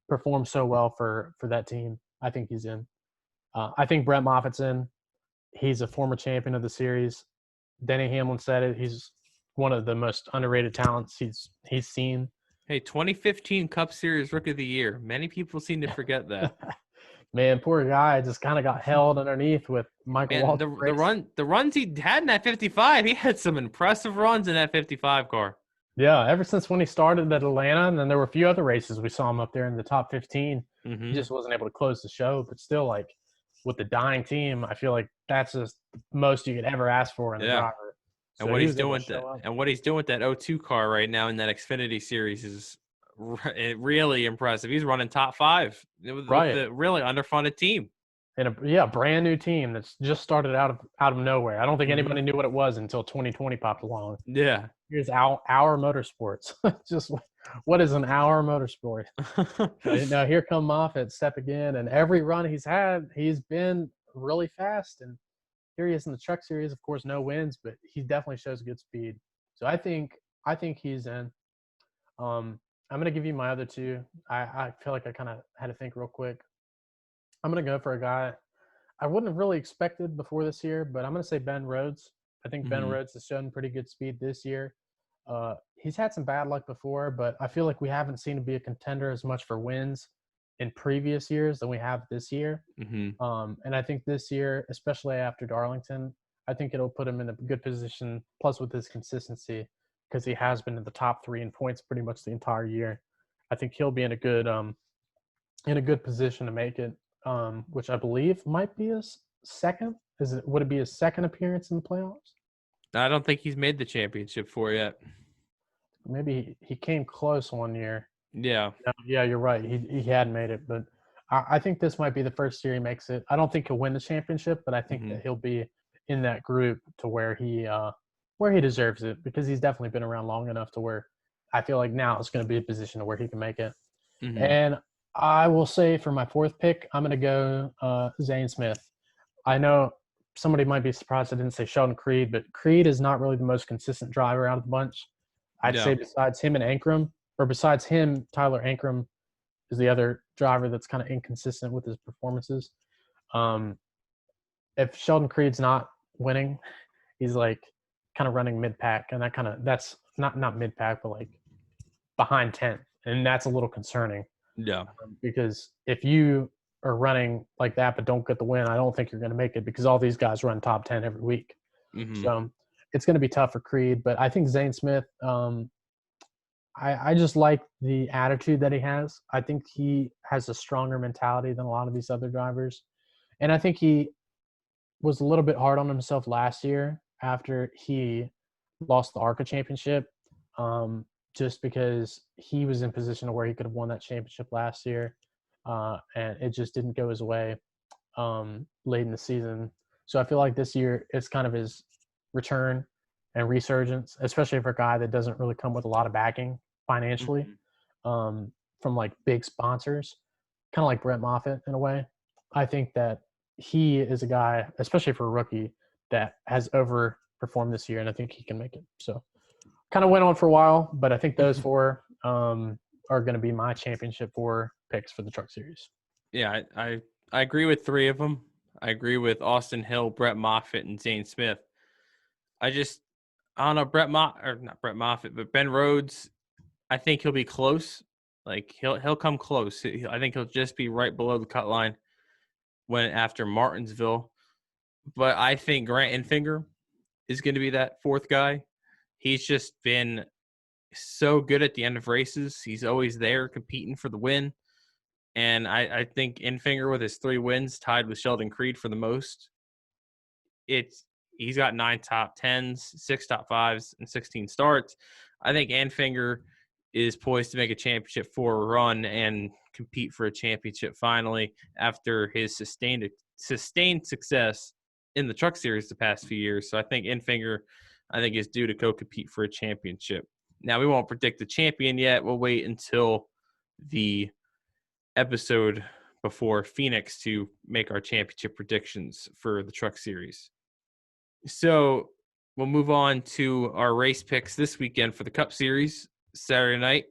performs so well for that team. I think he's in. I think Brett Moffitt's in. He's a former champion of the series. Denny Hamlin said it. He's one of the most underrated talents he's seen. Hey, 2015 Cup Series Rookie of the Year. Many people seem to forget that. Man, poor guy just kind of got held underneath with Michael Man, Waltrip the race. runs he had in that 55, he had some impressive runs in that 55 car. Yeah, ever since when he started at Atlanta, and then there were a few other races we saw him up there in the top 15. He Mm-hmm. just wasn't able to close the show, but still, like, with the dying team, I feel like that's just the most you could ever ask for in a Yeah. driver. And So he was able to show up. what he's doing with that O2 car right now in that Xfinity series is really impressive. He's running top five with Right. the really underfunded team. And brand new team that's just started out of nowhere. I don't think Mm-hmm. anybody knew what it was until 2020 popped along. Yeah. Here's our motorsports. Just what is an hour motorsport? Now here come Moffitt step again, and every run he's had, he's been really fast. And here he is in the Truck Series. Of course, no wins, but he definitely shows good speed. So I think he's in. I'm gonna give you my other two. I feel like I kind of had to think real quick. I'm gonna go for a guy I wouldn't have really expected before this year, but I'm going to say Ben Rhodes. I think Ben Mm-hmm. Rhodes has shown pretty good speed this year. He's had some bad luck before, but I feel like we haven't seen him be a contender as much for wins in previous years than we have this year. Mm-hmm. And I think this year, especially after Darlington, I think it'll put him in a good position, plus with his consistency, because he has been in the top three in points pretty much the entire year. I think he'll be in a good position to make it, which I believe might be his second. Would it be his second appearance in the playoffs? I don't think he's made the championship four yet. Maybe he came close one year. Yeah. Yeah, you're right. He had made it, but I think this might be the first year he makes it. I don't think he'll win the championship, but I think Hmm. that he'll be in that group to where he deserves it because he's definitely been around long enough to where I feel like now it's going to be a position to where he can make it. Hmm. And I will say for my fourth pick, I'm going to go Zane Smith. I know somebody might be surprised I didn't say Sheldon Creed, but Creed is not really the most consistent driver out of the bunch. I'd Yeah. say besides him and Ankrum, or besides him, Tyler Ankrum is the other driver that's kind of inconsistent with his performances. Um, if Sheldon Creed's not winning, he's like kind of running mid pack, and that's not mid pack, but like behind 10th, and that's a little concerning Yeah. because if you are running like that but don't get the win, I don't think you're going to make it because all these guys run top 10 every week. Hmm. So it's going to be tough for Creed, but I think Zane Smith. I just like the attitude that he has. I think he has a stronger mentality than a lot of these other drivers. And I think he was a little bit hard on himself last year after he lost the ARCA championship, just because he was in position where he could have won that championship last year. And it just didn't go his way late in the season. So I feel like this year it's kind of his return and resurgence, especially for a guy that doesn't really come with a lot of backing financially Hmm. um, from like big sponsors, kind of like Brett Moffitt in a way. I think that he is a guy, especially for a rookie, that has overperformed this year, and I think he can make it. So kind of went on for a while, but I think those four are going to be my championship four picks for the Truck Series. Yeah. I agree with three of them. I agree with Austin Hill, Brett Moffitt, and Zane Smith. I just I don't know or not Brett Moffitt, but Ben Rhodes. I think he'll be close. Like he'll come close. I think he'll just be right below the cut line when after Martinsville. But I think Grant Enfinger is going to be that fourth guy. He's just been so good at the end of races. He's always there competing for the win. And I think Enfinger with his 3 wins tied with Sheldon Creed for the most. It's He's got 9 top 10s, 6 top 5s, and 16 starts. I think Enfinger is poised to make a championship 4 run and compete for a championship finally after his sustained success in the Truck Series the past few years. So I think Enfinger, is due to go compete for a championship. Now we won't predict the champion yet. We'll wait until the episode before Phoenix to make our championship predictions for the Truck Series. So we'll move on to our race picks this weekend for the Cup Series. Saturday night,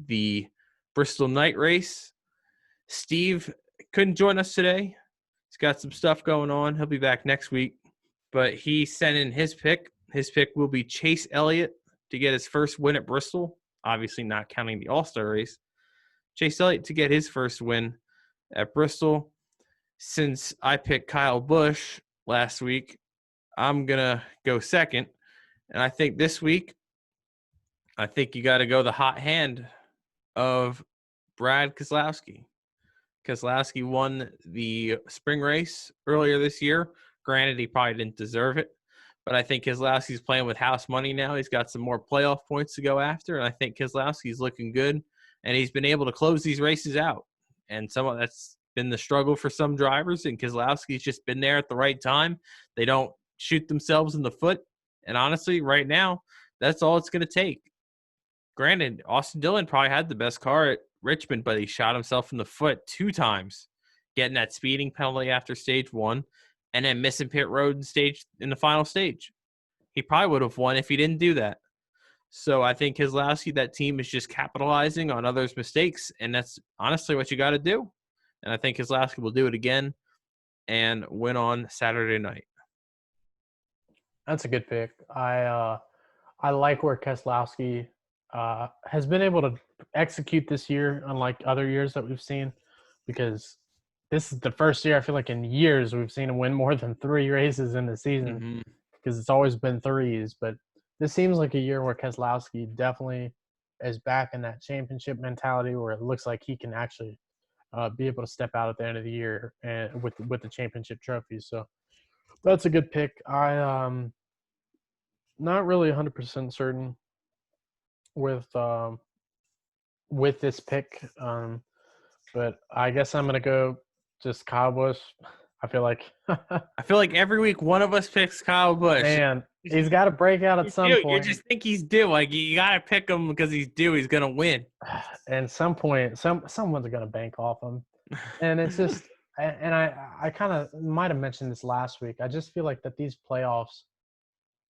the Bristol night race. Steve couldn't join us today. He's got some stuff going on. He'll be back next week. But he sent in his pick. His pick will be Chase Elliott to get his first win at Bristol, obviously not counting the All-Star race. Chase Elliott to get his first win at Bristol. Since I picked Kyle Busch last week, I'm going to go second. And I think this week, I think you got to go the hot hand of Brad Keselowski. Keselowski won the spring race earlier this year. Granted, he probably didn't deserve it, but I think Keselowski's playing with house money now. He's got some more playoff points to go after, and I think Keselowski's looking good, and he's been able to close these races out. And some of that's been the struggle for some drivers, and Keselowski's just been there at the right time. They don't shoot themselves in the foot, and honestly, right now, that's all it's going to take. Granted, Austin Dillon probably had the best car at Richmond, but he shot himself in the foot 2 times, getting that speeding penalty after stage 1, and then missing pit road in the final stage. He probably would have won if he didn't do that. So I think Keselowski, that team is just capitalizing on others' mistakes, and that's honestly what you got to do. And I think Keselowski will do it again and win on Saturday night. That's a good pick. I like where Keselowski has been able to execute this year, unlike other years that we've seen, because this is the first year I feel like in years we've seen him win more than 3 races in the season Mm-hmm. because it's always been threes. But this seems like a year where Keselowski definitely is back in that championship mentality where it looks like he can actually be able to step out at the end of the year and with the championship trophies. So that's a good pick. Not really 100% certain with with this pick. But I guess I'm gonna go just Kyle Busch. I feel like, I feel like every week one of us picks Kyle Busch. man, he's got to break out at some You point. just think he's due. Like you gotta pick him because he's due. He's gonna win. And some point, someone's gonna bank off him, and it's just. And I kind of might have mentioned this last week. I just feel like that these playoffs,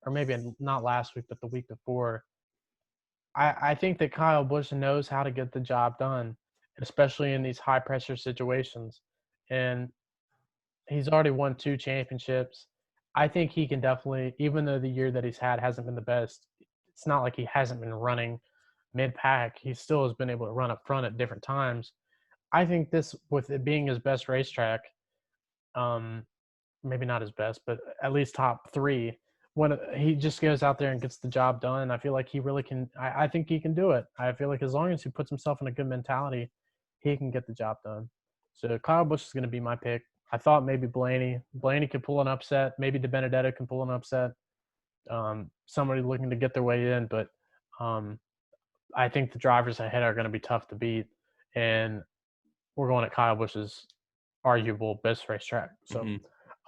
or maybe not last week, but the week before, I think that Kyle Busch knows how to get the job done, especially in these high pressure situations. And he's already won 2 championships. I think he can definitely, even though the year that he's had hasn't been the best, it's not like he hasn't been running mid pack. He still has been able to run up front at different times. I think this, with it being his best racetrack, um, maybe not his best, but at least top 3. When he just goes out there and gets the job done, I feel like he really can. I think he can do it. I feel like as long as he puts himself in a good mentality, he can get the job done. So Kyle Busch is going to be my pick. I thought maybe Blaney. Blaney could pull an upset. Maybe DiBenedetto can pull an upset. Somebody looking to get their way in, but I think the drivers ahead are going to be tough to beat. And we're going at Kyle Busch's arguable best racetrack. So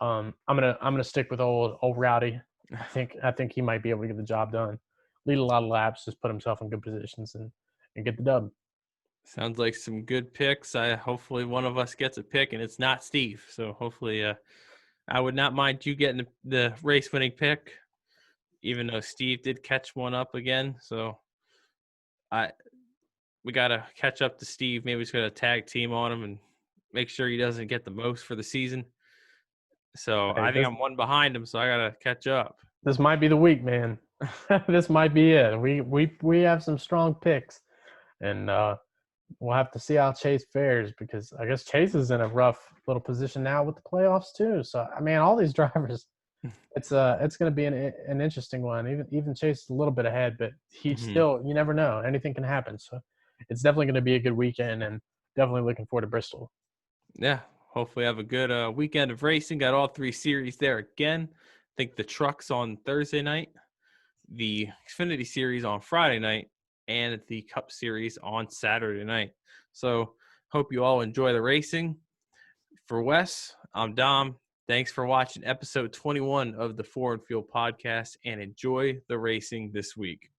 I'm gonna stick with old Rowdy. I think he might be able to get the job done. Lead a lot of laps, just put himself in good positions and get the dub. Sounds like some good picks. Hopefully one of us gets a pick, and it's not Steve. So hopefully, I would not mind you getting the race winning pick, even though Steve did catch one up again. So we gotta catch up to Steve. Maybe he's gonna tag team on him and make sure he doesn't get the most for the season. So Hey, I think I'm one behind him, so I gotta catch up. this might be the week, man. This might be it. We have some strong picks, and we'll have to see how Chase fares, because I guess Chase is in a rough little position now with the playoffs too. So I mean, all these drivers, it's going to be an interesting one. Even Chase is a little bit ahead, but he's still, you never know, anything can happen. So it's definitely going to be a good weekend, and definitely looking forward to Bristol. Yeah, hopefully have a good weekend of racing. Got all 3 series there again. I think the trucks on Thursday night, the Xfinity Series on Friday night, and the Cup Series on Saturday night. So hope you all enjoy the racing. For Wes, I'm Dom. Thanks for watching episode 21 of the Four and Field podcast, and enjoy the racing this week.